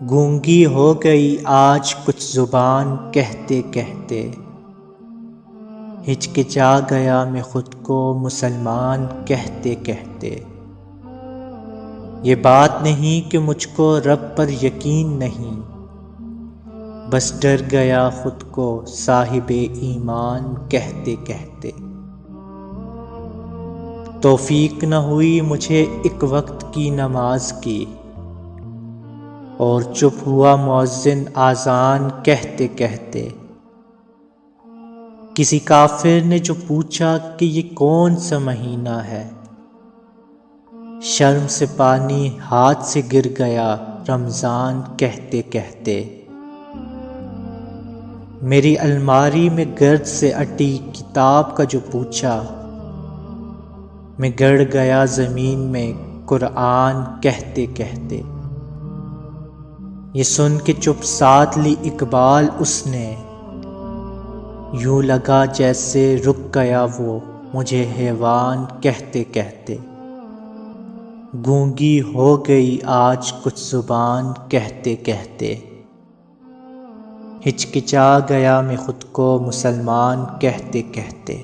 گونگی ہو گئی آج کچھ زبان کہتے کہتے، ہچکچا گیا میں خود کو مسلمان کہتے کہتے۔ یہ بات نہیں کہ مجھ کو رب پر یقین نہیں، بس ڈر گیا خود کو صاحب ایمان کہتے کہتے۔ توفیق نہ ہوئی مجھے ایک وقت کی نماز کی، اور چپ ہوا مؤذن اذان کہتے کہتے۔ کسی کافر نے جو پوچھا کہ یہ کون سا مہینہ ہے، شرم سے پانی ہاتھ سے گر گیا رمضان کہتے کہتے۔ میری الماری میں گرد سے اٹی کتاب کا جو پوچھا، میں گڑ گیا زمین میں قرآن کہتے کہتے۔ یہ سن کے چپ ساتھ لی اقبال اس نے، یوں لگا جیسے رک گیا وہ مجھے حیوان کہتے کہتے۔ گونگی ہو گئی آج کچھ زبان کہتے کہتے، ہچکچا گیا میں خود کو مسلمان کہتے کہتے۔